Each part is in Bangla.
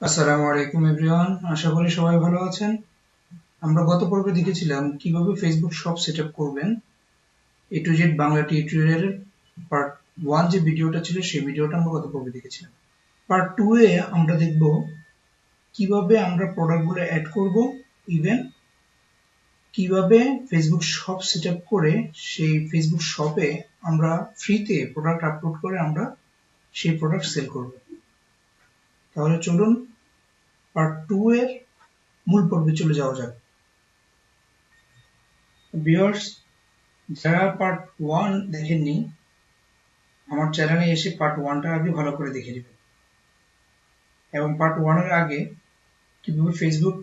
আসসালামু আলাইকুম এভরিওয়ান, আশা করি সবাই ভালো আছেন। আমরা গত পর্বে দেখেছিলাম কিভাবে ফেসবুক শপ সেটআপ করবেন। এ টু জেড বাংলা টিউটোরিয়ালের পার্ট 1 যে ভিডিওটা ছিল সেই ভিডিওটা আমরা গত পর্বে দেখেছিলাম। পার্ট 2 এ আমরা দেখব কিভাবে আমরা প্রোডাক্টগুলো অ্যাড করব, ইভেন কিভাবে ফেসবুক শপ সেটআপ করে সেই ফেসবুক শপে আমরা ফ্রিতে প্রোডাক্ট আপলোড করে আমরা সেই প্রোডাক্ট সেল করব। তাহলে চলুন পার্ট 2 এর মূল পর্বে চলে যাওয়া যাক। ভিউয়ার্স, যারা পার্ট 1 দেখেননি, আমার চ্যানেলে এসে পার্ট 1টা আগে ভালো করে দেখে নেবেন। এবং পার্ট 1 এর আগে কিভাবে ফেসবুক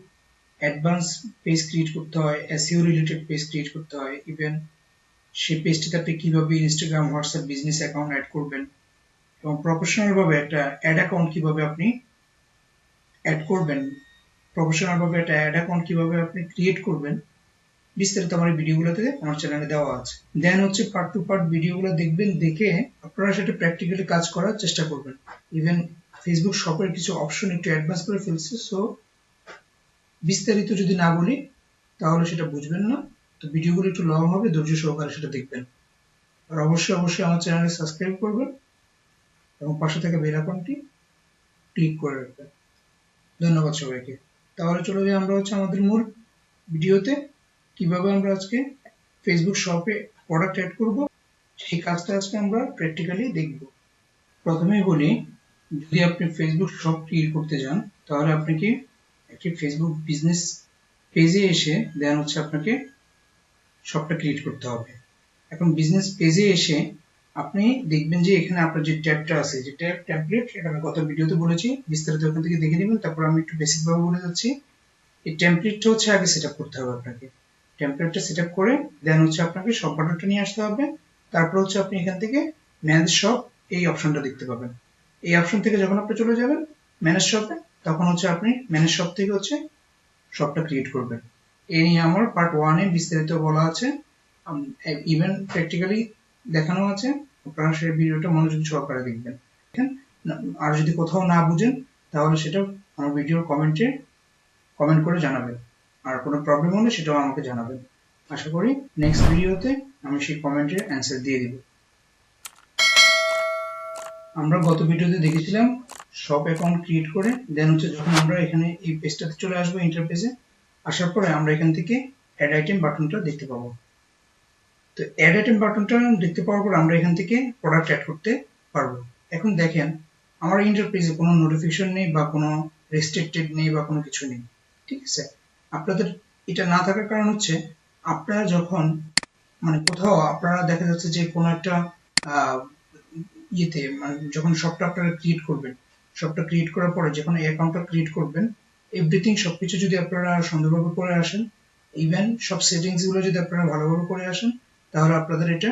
অ্যাডভান্স পেজ ক্রিয়েট করতে হয়, এসইও রিলেটেড পেজ ক্রিয়েট করতে হয়, ইভেন সেই পেজটিতে আপনি কিভাবে Instagram, WhatsApp business account add করবেন এবং প্রফেশনাল ভাবে একটা অ্যাড অ্যাকাউন্ট কিভাবে আপনি অ্যাড করবেন, প্রফেশনাল ভাবে একটা অ্যাড অ্যাকাউন্ট কিভাবে আপনি ক্রিয়েট করবেন, বিস্তারিত আমার ভিডিওগুলোতে আমার চ্যানেলে দেওয়া আছে। দেন হচ্ছে পার্ট টু পার্ট ভিডিওগুলো দেখবেন, দেখে আপনারা সেটা প্র্যাকটিক্যালি কাজ করার চেষ্টা করবেন। ইভেন ফেসবুক শপের কিছু অপশন একটু অ্যাডভান্স করে ফেলছে, সো বিস্তারিত যদি না বলি তাহলে সেটা বুঝবেন না। তো ভিডিওগুলো একটু লং হবে, ধৈর্য সহকারে সেটা দেখবেন। আর অবশ্যই আমার চ্যানেলে সাবস্ক্রাইব করবেন এবং পাশে থাকা বেল আইকনটি ক্লিক করে রাখবেন। ধন্যবাদ সবাইকে। তাহলে চলে যাই আমরা আমাদের মূল ভিডিওতে। কিভাবে আমরা আজকে ফেসবুক শপে প্রোডাক্ট অ্যাড করব সেই কাজটা আজকে আমরা প্র্যাকটিক্যালি দেখব। প্রথমেই বলি, যদি আপনি ফেসবুক শপ ক্রিয়েট করতে যান তাহলে আপনাকে একটি ফেসবুক বিজনেস পেজে এসে দেন আপনাকে শপটা ক্রিয়েট করতে হবে। এখন বিজনেস পেজে এসে আপনি দেখবেন যে এখানে আপনার যে ট্যাবটা আছে, যে ট্যাব টেমপ্লেট, সেটা আমি গত ভিডিওতে বলেছি, বিস্তারিত ওখান থেকে দেখে নেবেন। তারপর আমি একটু বেসিক ভাবে বলে যাচ্ছি। এই টেমপ্লেটটা আগে সেটআপ করতে হবে আপনাকে। টেমপ্লেটটা সেটআপ করে দেন আপনাকে শপ বাটনটা নিয়ে আসতে হবে। তারপর আপনি এখান থেকে ম্যানেজ শপ এই অপশনটা দেখতে পাবেন। এই অপশন থেকে যখন আপনি চলে যাবেন ম্যানেজ শপে, তখন আপনি ম্যানেজ শপ থেকে শপটা ক্রিয়েট করবেন। এই নিয়ে আমার পার্ট 1 এ বিস্তারিত বলা আছে, ইভেন প্র্যাকটিক্যালি দেখানো আছে। আপনারা সেই ভিডিওটা মনোযোগ সহকারে দেখবেন। আর যদি কোথাও না বুঝেন তাহলে সেটা আমার ভিডিওর কমেন্ট করে জানাবেন। আর কোনো প্রবলেম হলে সেটাও আমাকে জানাবেন। আশা করি নেক্সট ভিডিওতে আমি সেই কমেন্টের অ্যান্সার দিয়ে দিব। আমরা গত ভিডিওতে দেখেছিলাম শপ অ্যাকাউন্ট ক্রিয়েট করে দেন যখন আমরা এখানে এই পেজটাতে চলে আসবো, ইন্টারফেসে আসার পরে আমরা এখান থেকে অ্যাড আইটেম বাটনটা দেখতে পাবো। তো অ্যাড আইটেম বাটনটা দেখতে পাওয়ার পর আমরা এখান থেকে প্রোডাক্ট অ্যাড করতে পারবো। এখন দেখেন আমার ইন্টারফেসে কোনো নোটিফিকেশন নেই বা কোনো রেস্ট্রিক্টেড নেই বা কোনো কিছু নেই, ঠিক আছে। আপনাদের এটা না থাকার কারণ আপনারা যখন কোথাও আপনারা দেখা যাচ্ছে যে কোনো একটা ইয়েতে যখন শপটা আপনারা ক্রিয়েট করবেন, শপটা ক্রিয়েট করার পরে যখন এই অ্যাকাউন্টটা ক্রিয়েট করবেন, এভরিথিং সবকিছু যদি আপনারা সুন্দরভাবে করে আসেন, ইভেন সব সেটিংস গুলো যদি আপনারা ভালোভাবে করে আসেন, তাহলে আপনাদের এটা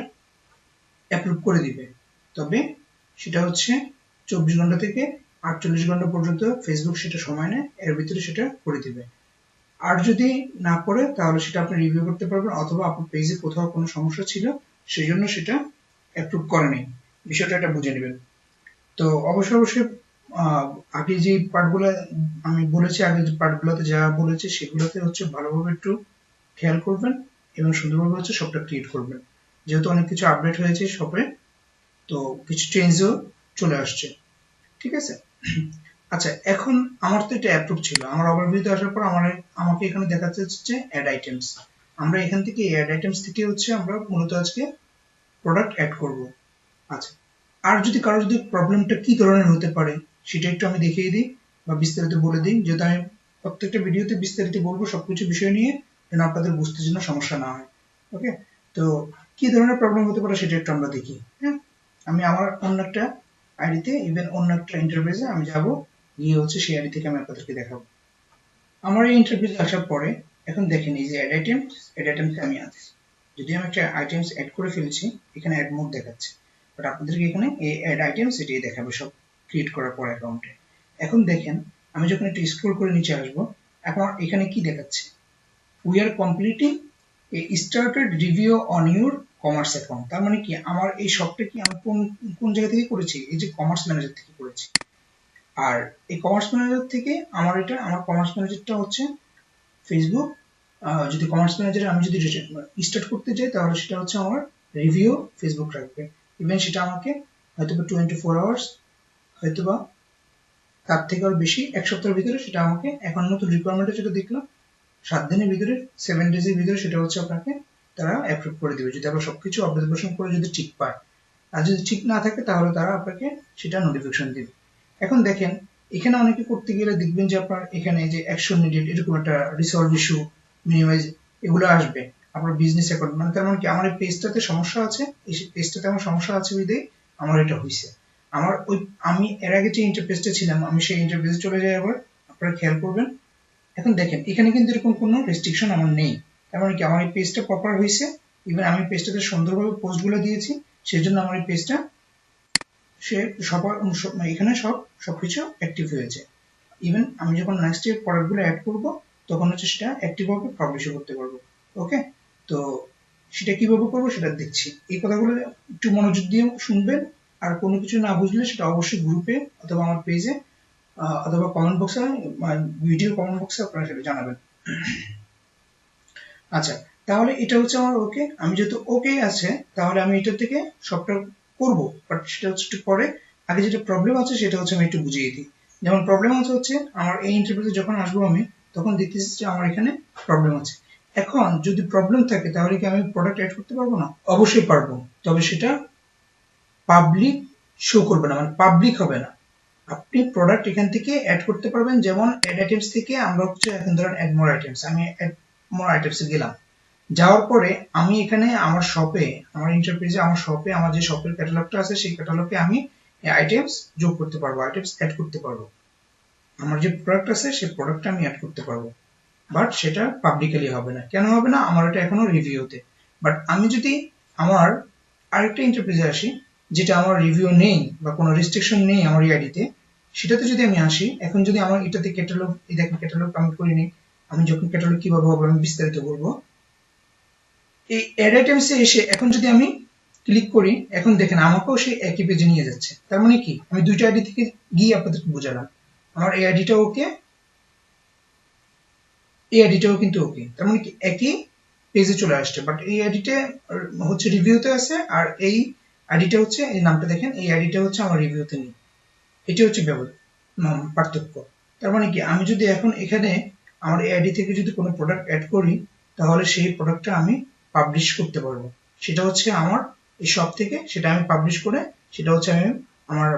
অ্যাপ্রুভ করে দিবে। তবে সেটা 24 ঘন্টা থেকে 48 ঘন্টা পর্যন্ত ফেসবুক সেটা সময় নেয়, এর ভিতরে সেটা করে দিবে। আর যদি না করে তাহলে সেটা আপনি রিভিউ করতে পারবেন, অথবা আপনার পেজে কোথাও কোনো সমস্যা ছিল সেই জন্য সেটা অ্যাপ্রুভ করেনি, বিষয়টা এটা বুঝে নেবেন। তো অবশ্যই আগে যে পার্টগুলো আমি বলেছি, আগে যে পার্টগুলোতে যা বলেছি সেগুলোতে ভালোভাবে একটু খেয়াল করবেন এবং সুন্দরভাবে শপটা ক্রিয়েট করবেন। যেহেতু অনেক কিছু আপডেট হয়েছে শপে, তো কিছু চেঞ্জও চলে আসছে, ঠিক আছে। আচ্ছা, এখন আমার তো এটা অ্যাপ্রুভ ছিল, আমার ওভারভিউতে আসার পর আমাকে এখানে দেখাচ্ছে অ্যাড আইটেমস। আমরা এখান থেকে অ্যাড আইটেমস থেকে আমরা মূলত আজকে প্রোডাক্ট অ্যাড করব। আচ্ছা, আর যদি কারো প্রবলেমটা কি ধরনের হতে পারে সেটা একটু আমি দেখিয়ে দিই বা বিস্তারিত বলে দিই, যেহেতু আমি প্রত্যেকটা ভিডিওতে বিস্তারিত বলবো সবকিছু বিষয় নিয়ে, যেন আপনাদের বুঝতে জন্য সমস্যা না হয়। ওকে, তো কি ধরনের প্রবলেম হতে পারে সেটা একটু আমরা দেখি। হ্যাঁ, আমি আমার অন্য একটা আইডিতে, ইভেন অন্য একটা ইন্টারফেসে আমি যাব, গিয়ে সেই আইডি থেকে আমি আপনাদেরকে দেখাবো। আমার এই ইন্টারফেসে আসার পরে এখন দেখেন এই যে অ্যাড আইটেমস আমি আছি। যদি আমি একটা আইটেমস অ্যাড করে ফেলেছি, এখানে অ্যাড মোড দেখাচ্ছে, বাট আপনাদেরকে এখানে এই অ্যাড আইটেমস এটাই দেখাবে সব ক্রিয়েট করার পর অ্যাকাউন্টে। এখন দেখেন আমি যখন একটু স্ক্রল করে নিচে আসবো, এখন এখানে কি দেখাচ্ছে, we are completing A started review on your commerce account. তার মানে কি, আমার এই শপটা কি আমি কোন জায়গা থেকে করেছি, এই যে কমার্স ম্যানেজার থেকে করেছি। আর এই কমার্স ম্যানেজার থেকে আমার কমার্স ম্যানেজারটা হচ্ছে ফেসবুক। যদি কমার্স ম্যানেজারে আমি যদি স্টার্ট করতে চাই তাহলে সেটা হচ্ছে আমার রিভিউ ফেসবুক রাখবে। ইভেন সেটা আমাকে হয়তোবা 24 আওয়ার্স হয়তোবা তার থেকে আরো বেশি, এক সপ্তাহের ভিতরে সেটা আমাকে, এখন নতুন রিকোয়ারমেন্টে যেটা দেখলাম 7 দিনের ভিতরে, 7 ডেজের ভিতরে সেটা হচ্ছে আপনাকে তারা অ্যাপ্রুভ করে দেবে, যদি আপনার সবকিছু অবজারভেশন করে যদি ঠিক পায়। আর যদি ঠিক না থাকে তাহলে তারা আপনাকে সেটা নোটিফিকেশন দিবে। এখন দেখেন এখানে অনেকে করতে গেলে দেখবেন যে আপনার এখানে যে অ্যাকশন নিডেড এরকম একটা রিসলভ ইস্যু, মিনিমাইজ, এগুলো আসবে আপনার বিজনেস অ্যাকাউন্ট, মানে তার মানে কি আমার এই পেজটাতে সমস্যা আছে, এই পেজটাতে আমার সমস্যা আছে বিধেই আমার এটা হয়েছে। আমার আমি এর আগে যে ইন্টারফেসটা ছিলাম আমি সেই ইন্টারফেসে চলে যাই আবার, আপনারা খেয়াল করবেন। এখন দেখেন এখানে কিন্তু এরকম কোনো রেস্ট্রিকশন আমার নেই, তার মানে কি আমার এই পেজটা প্রপার হয়েছে। ইভেন আমি পেজটাতে সুন্দরভাবে পোস্টগুলো দিয়েছি, সেই জন্য আমার এই পেজটা সে এখানে সবকিছু অ্যাক্টিভ হয়েছে। ইভেন আমি যখন নেক্সট এর প্রোডাক্টগুলো অ্যাড করব তখন হচ্ছে সেটা অ্যাক্টিভ হবে, পাবলিশও করতে পারবো। ওকে, তো সেটা কিভাবে করবো সেটা দেখছি। এই কথাগুলো একটু মনোযোগ দিয়ে শুনবেন, আর কোনো কিছু না বুঝলে সেটা অবশ্যই গ্রুপে অথবা আমার পেজে অথবা কমেন্ট বক্সে, ভিডিও কমেন্ট বক্সে আপনারা সেটা জানাবেন। আচ্ছা, তাহলে এটা হচ্ছে আমার ওকে। আমি যেহেতু ওকে আছে তাহলে আমি এটা থেকে সবটা করব, বাট সেটা হচ্ছে একটু পরে। আগে যেটা প্রবলেম আছে সেটা হচ্ছে আমি একটু বুঝিয়ে দিই। যেমন প্রবলেম হচ্ছে আমার এই ইন্টারভিউতে যখন আসবো আমি তখন দেখতেছি যে আমার এখানে প্রবলেম আছে। এখন যদি প্রবলেম থাকে তাহলে কি আমি প্রোডাক্ট অ্যাড করতে পারবো না? অবশ্যই পারবো, তবে সেটা পাবলিক শো করবে না, মানে পাবলিক হবে না। আপনি প্রোডাক্ট এখান থেকে অ্যাড করতে পারবেন, যেমন অ্যাড আইটেমস থেকে আমরা হচ্ছে এখন ধরেন অ্যাড মোর আইটেমস, আমি অ্যাড মোর আইটেমসে গেলাম, যাওয়ার পরে আমি এখানে আমার শপে, আমার ইন্টারপ্রাইজে আমার শপে আমার যে শপের ক্যাটালগটা আছে সেই ক্যাটালগে আমি আইটেমস যোগ করতে পারবো, আইটেমস অ্যাড করতে পারবো। আমার যে প্রোডাক্ট আছে সেই প্রোডাক্টটা আমি অ্যাড করতে পারবো, বাট সেটা পাবলিকলি হবে না। কেন হবে না? আমার এটা এখনো রিভিউতে। বাট আমি যদি আমার আরেকটা ইন্টারপ্রাইজে আসি যেটা আমার রিভিউ নেই বা কোনো রেস্ট্রিকশন নেই আমার আইডিতে, সেটাতে যদি আমি আসি, এখন যদি আমার এটাতে ক্যাটালগ, এই দেখেন ক্যাটালগ আমি করিনি, আমি যখন ক্যাটালগ কিভাবে হবে আমি বিস্তারিত বলবো। এই অ্যাড আইটেমসে এসে এখন যদি আমি ক্লিক করি, এখন দেখেন আমাকেও সেই একই পেজে নিয়ে যাচ্ছে। তার মানে কি আমি দুইটা আইডি থেকে গিয়ে আপনাদেরকে বোঝালাম, আমার এই আইডিটা ওকে, এই আইডিটাও কিন্তু ওকে, তার মানে কি একই পেজে চলে আসছে। বাট এই আইডিটা হচ্ছে রিভিউতে আছে, আর এই আইডিটা হচ্ছে, এই নামটা দেখেন, এই আইডিটা হচ্ছে আমার রিভিউতে নেই। এটি হচ্ছে পার্থক্য। তার মানে কি আমি যদি এখন এখানে আমার এই আইডি থেকে যদি কোনো প্রোডাক্ট অ্যাড করি তাহলে সেই প্রোডাক্টটা আমি পাবলিশ করতে পারবো। সেটা হচ্ছে আমার এই শপ থেকে সেটা আমি পাবলিশ করে সেটা হচ্ছে আমি আমার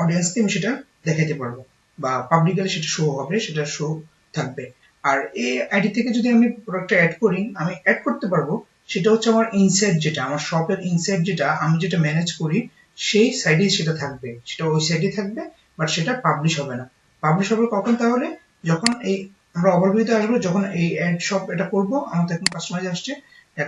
অডিয়েন্সকে আমি সেটা দেখাতে পারবো, বা পাবলিকলি সেটা শো হবে, সেটা শো থাকবে। আর এই আইডি থেকে যদি আমি প্রোডাক্টটা অ্যাড করি, আমি অ্যাড করতে পারবো, সেটা হচ্ছে আমার ইনসাইট, যেটা আমার শপের ইনসাইট, যেটা আমি যেটা ম্যানেজ করি সেই সাইডে সেটা থাকবে, সেটা ওই সাইডে থাকবে, বাট সেটা পাবলিশ হবে না। পাবলিশ হবে কখন? তাহলে যখন এই আমরা ওভারভিউতে আসবো, যখন এই অ্যাড শপ এটা করব, আমাদের এখন কাস্টমাইজ আসছে,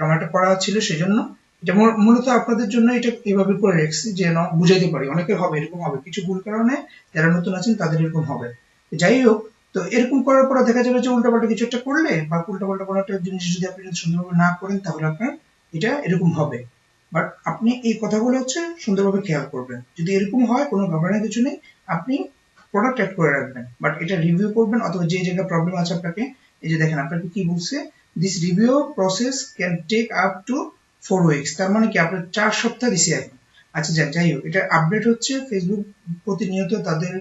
আমার এটা করা ছিল, সেজন্য এটা মূলত আপনাদের জন্য এটা এইভাবে করে রেখেছি যে বুঝাইতে পারি। অনেকের হবে, এরকম হবে কিছু ভুল কারণে, যারা নতুন আছেন তাদের এরকম হবে। যাই হোক, তো এরকম করার পর দেখা যাবে যে উল্টাপাল্টা কিছু একটা করলে বা উল্টাপাল্টা কোনো একটা জিনিস যদি আপনি সুন্দরভাবে না করেন তাহলে আপনার এটা এরকম হবে। বাট আপনি এই কথাগুলো হচ্ছে সুন্দরভাবে খেয়াল করবেন। যদি এরকম হয়, কোনো ঘাবড়ানোর কিছু নেই, আপনি প্রোডাক্ট অ্যাড করে রাখবেন, বাট এটা রিভিউ করবেন, অথবা যে জায়গায় প্রবলেম আছে আপনাকে, এই যে দেখেন আপনাকে কি বলছে, this review process can take up to 4 weeks. তার মানে কি আপনার 4 সপ্তাহ দিছে এখন। আচ্ছা যাই হোক, এটা আপডেট হচ্ছে, ফেসবুক প্রতিনিয়ত তাদের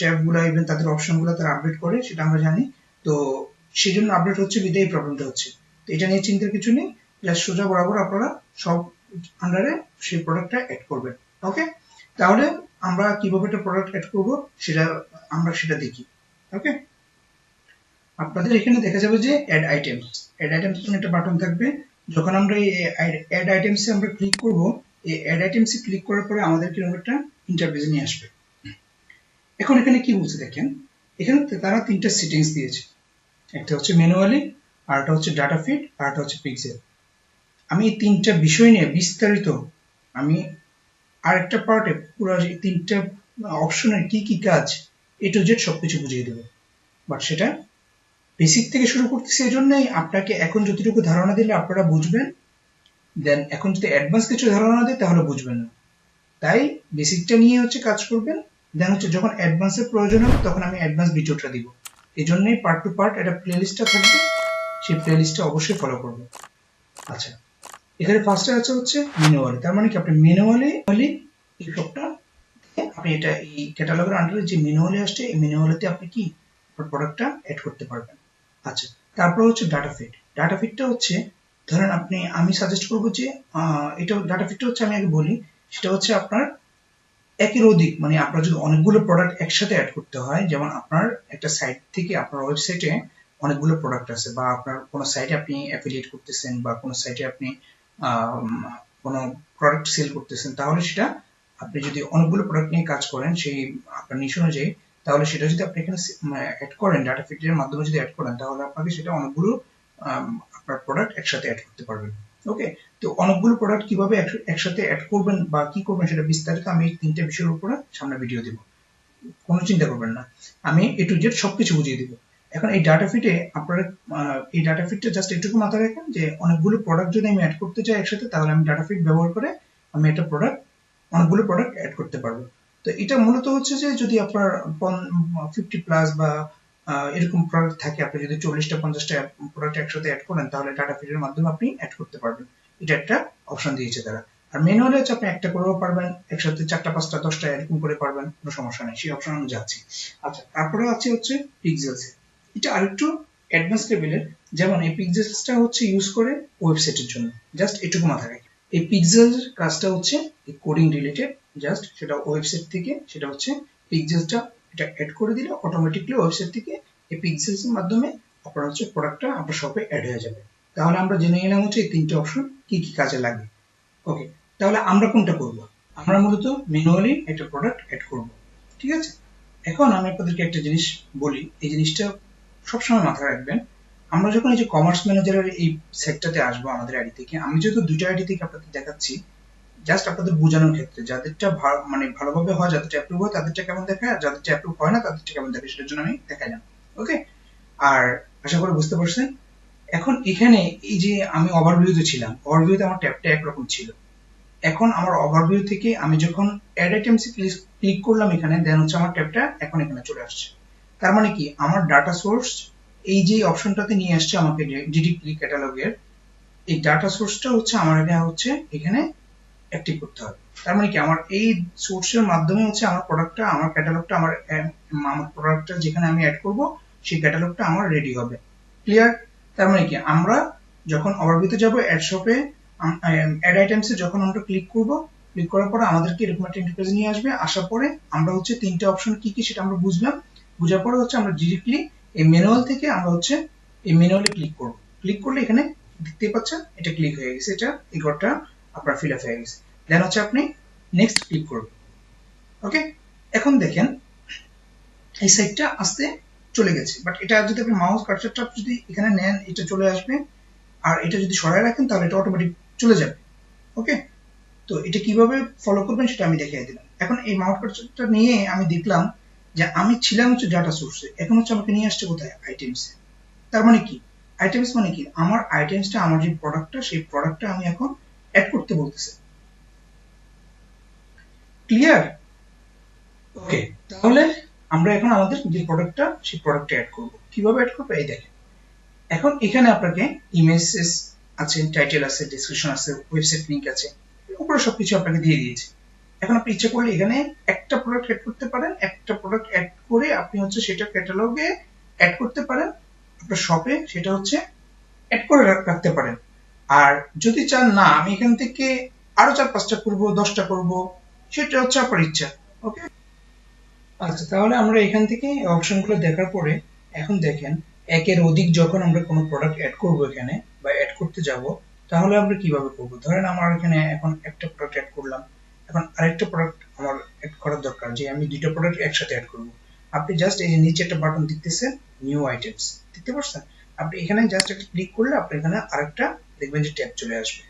ট্যাব গুলা, ইভেন তাদের অপশন গুলো তারা আপডেট করে, সেটা আমরা জানি। তো সেই জন্য আপডেট হচ্ছে, বিদায় প্রবলেমটা হচ্ছে। তো এটা নিয়ে চিন্তার কিছু নেই, জাস্ট সোজা বরাবর আপনারা সব আন্ডারে সেই প্রোডাক্টটা অ্যাড করবেন। ওকে, তাহলে আমরা কিভাবে একটা প্রোডাক্ট অ্যাড করব আমরা সেটা দেখি। ওকে, আপনাদের এখানে দেখা যাবে যে অ্যাড আইটেমস একটা বাটন থাকবে। যখন আমরা এই অ্যাড আইটেমসে আমরা ক্লিক করব, এই অ্যাড আইটেমসে ক্লিক করার পরে আমাদের কিরকম একটা ইন্টারফেসে নিয়ে আসবে। এখন এখানে কি বলছে দেখেন, এখানে তারা 3টা সেটিংস দিয়েছে, একটা হচ্ছে ম্যানুয়ালি, আর একটা হচ্ছে ডাটা ফিড, আর একটা হচ্ছে পিক্সেল। আমি এই 3টা বিষয় নিয়ে বিস্তারিত আমি আরেকটা পার্টে পুরো 3টা অপশনের কি কি কাজ এ টু জেড সবকিছু বুঝিয়ে দেবো। বাট সেটা বেসিক থেকে শুরু করতেছি, এই জন্যই আপনাকে এখন যতটুকু ধারণা দিলে আপনারা বুঝবেন, দেন এখন যদি অ্যাডভান্স কিছু ধারণা দেয় তাহলে বুঝবেন না। তাই বেসিকটা নিয়ে হচ্ছে কাজ করবেন, দেন হচ্ছে যখন অ্যাডভান্সের প্রয়োজন হবে তখন আমি অ্যাডভান্স ভিডিওটা দিব। এই জন্যই পার্ট টু পার্ট একটা প্লেলিস্টটা থাকবে, সেই প্লেলিস্টটা অবশ্যই ফলো করবে। আচ্ছা, এখানে ফার্স্টে আছে হচ্ছে ম্যানুয়ালি, তার মানে কি আপনি ম্যানুয়ালি এই সবটা আপনি এটা এই ক্যাটালগের আন্ডারে যে ম্যানুয়ালি আসছে এই ম্যানুয়ালিতে আপনি কি প্রোডাক্টটা অ্যাড করতে পারবেন। আচ্ছা, তারপর হচ্ছে ডাটা ফিড। ডাটা ফিডটা হচ্ছে ধরেন আপনি, আমি সাজেস্ট করবো যে এটা ডাটা ফিডটা হচ্ছে, আমি আগে বলি, সেটা হচ্ছে আপনার একের অধিক, মানে আপনার যদি অনেকগুলো প্রোডাক্ট একসাথে অ্যাড করতে হয়, যেমন আপনার একটা সাইট থেকে আপনার ওয়েবসাইটে অনেকগুলো প্রোডাক্ট আছে, বা আপনার কোনো সাইটে আপনি অ্যাফিলিয়েট করতেছেন, বা কোনো সাইটে আপনি কোনো প্রোডাক্ট সেল করতেছেন, তাহলে সেটা আপনি যদি অনেকগুলো প্রোডাক্ট নিয়ে কাজ করেন সেই আপনার নিশ অনুযায়ী, তাহলে সেটা যদি আপনি এখানে অ্যাড করেন, ডাটা ফিডের মাধ্যমে যদি অ্যাড করেন, তাহলে আপনাকে সেটা অনেকগুলো আপনার প্রোডাক্ট একসাথে অ্যাড করতে পারবেন। ওকে, তো অনেকগুলো প্রোডাক্ট কিভাবে একসাথে অ্যাড করবেন বা কি করবেন সেটা বিস্তারিত আমি এই 3টে বিষয়ের উপরে সামনে ভিডিও দিব, কোনো চিন্তা করবেন না, আমি এ টু জেড সবকিছু বুঝিয়ে দিব। এখন এই ডাটা ফিডে আপনারা এই ডাটা ফিডটা জাস্ট এটুকু মাথায় রাখেন যে অনেকগুলো প্রোডাক্ট যদি আমি অ্যাড করতে চাই একসাথে, তাহলে আমি ডাটা ফিড ব্যবহার করে আমি একটা অনেকগুলো প্রোডাক্ট অ্যাড করতে পারবো। তো এটা মূলত হচ্ছে যে যদি আপনার 50 প্লাস বা এরকম প্রোডাক্ট থাকে, আপনি যদি 40টা 50টা প্রোডাক্ট একসাথে অ্যাড করেন, তাহলে ডাটা ফিডের মাধ্যমে আপনি অ্যাড করতে পারবেন। এটা একটা অপশন দিয়েছে তারা। আর ম্যানুয়ালি হচ্ছে আপনি একটা করেও পারবেন, একসাথে 4টা 5টা 10টা এরকম করে পারবেন, কোনো সমস্যা নেই, সেই অপশন আমি যাচ্ছি। আচ্ছা, তারপরে আছে হচ্ছে পিক্সেলস। এটা আরেকটু অ্যাডভান্স লেভেলের, যেমন এই পিক্সেলসটা হচ্ছে ইউজ করে ওয়েবসাইটের জন্য, জাস্ট এটুকু মাথায় রাখি। এই পিক্সেলস কাজটা হচ্ছে এই কোডিং রিলেটেড, জাস্ট সেটা ওয়েবসাইট থেকে সেটা হচ্ছে পিক্সেলসটা এটা অ্যাড করে দিলে অটোমেটিকলি ওয়েবসাইট থেকে এই পিক্সেলস এর মাধ্যমে আপনার হচ্ছে প্রোডাক্টটা আপনার শপে অ্যাড হয়ে যাবে। তাহলে আমরা জেনে নিলাম হচ্ছে এই 3টে অপশন কি কি কাজে লাগে। ওকে, তাহলে আমরা কোনটা করব? আমরা মূলত ম্যানুয়ালি একটা প্রোডাক্ট অ্যাড করব, ঠিক আছে? এখন আমি আপনাদেরকে একটা জিনিস বলি, এই জিনিসটা সবসময় মাথায় রাখবেন। আমরা যখন এই যে কমার্স ম্যানেজারের এই সেক্টরতে আসবো আমাদের আইডি থেকে, আমি যেহেতু 2টা আইডি থেকে আপনাদের দেখাচ্ছি, জাস্ট আপনাদের বোঝানোর ক্ষেত্রে, যাদেরটা মানে ভালোভাবে হয়, যাদেরটা অ্যাপ্রুভ হয় তাদেরটা কেমন দেখায়, আর যাদেরটা অ্যাপ্রুভ হয় না তাদেরটা কেমন দেখায়, সেটার জন্য আমি দেখাইলাম। ওকে, আর আশা করি বুঝতে পারছেন। এখন এখানে এই যে আমি ওভারভিউতে ছিলাম, ওভারভিউতে আমার ট্যাবটা একরকম ছিল। এখন আমার ওভারভিউ থেকে আমি যখন অ্যাড আইটেমসে ক্লিক করলাম এখানে, দেন হচ্ছে আমার ট্যাবটা এখন এখানে চলে আসছে। তার মানে কি আমার ডাটা সোর্স এই যে অপশনটাতে নিয়ে আসছে আমাকে ডিডিক্লি ক্যাটালগের, এই ডাটা সোর্সটা হচ্ছে আমার হচ্ছে এখানে অ্যাক্টিভ করতে হবে। তার মানে কি আমার এই সোর্সের মাধ্যমে হচ্ছে আমার প্রোডাক্টটা, আমার ক্যাটালগটা, আমার প্রোডাক্টটা যেখানে আমি অ্যাড করব সেই ক্যাটালগটা আমার রেডি হবে। ক্লিয়ার? তার মানে কি আমরা যখন ওভারভিউতে যাব, অ্যাড শপে অ্যাড আইটেমসে যখন আমরা ক্লিক করব, ক্লিক করার পরে আমাদেরকে এরকম একটা ইন্টারফেস নিয়ে আসবে। আসার পরে আমরা হচ্ছে 3টে অপশন কি কি সেটা আমরা বুঝলাম। বুঝার পরে হচ্ছে আমরা ডিরেক্টলি এই ম্যানুয়াল থেকে আমরা হচ্ছে এই ম্যানুয়ালে ক্লিক করব। ক্লিক করলে এখানে দেখতেই পাচ্ছেন এটা ক্লিক হয়ে গেছে, এটা এই ঘরটা আপনার ফিল আপ হয়ে গেছে। দেন হচ্ছে আপনি নেক্সট ক্লিক করবেন। ওকে, এখন দেখেন এই সাইটটা আসতে চলে গেছে, বাট এটা যদি আপনি মাউস কার্সারটা যদি এখানে নেন, এটা চলে আসবে, আর এটা যদি সরায় রাখেন তাহলে এটা অটোমেটিক চলে যাবে। ওকে, তো এটা কিভাবে ফলো করবেন সেটা আমি দেখিয়ে দিলাম। এখন এই মাউস কার্সারটা নিয়ে আমি দেখলাম যে আমি ছিলাম হচ্ছে ডাটা সোর্সে, এখন হচ্ছে আমাকে নিয়ে আসছে কোথায়? আইটেমসে। তার মানে কি আইটেমস মানে কি? আমার আইটেমসটা, আমার যে প্রোডাক্টটা, সেই প্রোডাক্টটা আমি এখন অ্যাড করতে বলতেছে। ক্লিয়ার? ওকে, তাহলে আমরা এখন আমাদের যে প্রোডাক্টটা সেই প্রোডাক্টে অ্যাড করব। কিভাবে অ্যাড করব? এই দেখেন, এখন এখানে আপনাকে ইমেজেস আছে, টাইটেল আছে, ডেসক্রিপশন আছে, ওয়েবসাইট লিংক আছে, উপরে সবকিছু আপনাকে দিয়ে দিয়েছে। এখন আপনি ইচ্ছা করলে এখানে একটা প্রোডাক্ট অ্যাড করতে পারেন, একটা প্রোডাক্ট অ্যাড করে আপনি হচ্ছে সেটা ক্যাটালগে অ্যাড করতে পারেন, আপনার শপে সেটা হচ্ছে অ্যাড করে রাখতে পারেন। আর যদি চান না আমি এখান থেকে আরো 4-5টা করব, 10টা করব, সেটা হচ্ছে আপনার ইচ্ছা। ওকে, আচ্ছা, তাহলে আমরা এখান থেকে অপশনগুলো দেখার পরে এখন দেখেন একের অধিক যখন আমরা কোনো প্রোডাক্ট অ্যাড করব এখানে বা অ্যাড করতে যাব, তাহলে আমরা কিভাবে করব? ধরেন আমার এখানে এখন একটা প্রোডাক্ট অ্যাড করলাম, এখন আরেকটা প্রোডাক্ট আমার অ্যাড করার দরকার, যে আমি 2টা প্রোডাক্ট একসাথে অ্যাড করব। আপনি জাস্ট এই যে নিচে একটা বাটন দেখতেছেন, নিউ আইটেমস, দেখতে পাচ্ছেন? আপনি এখানে জাস্ট একটা ক্লিক করলে আপনি এখানে আরেকটা দেখবেন যে ট্যাব চলে আসবে।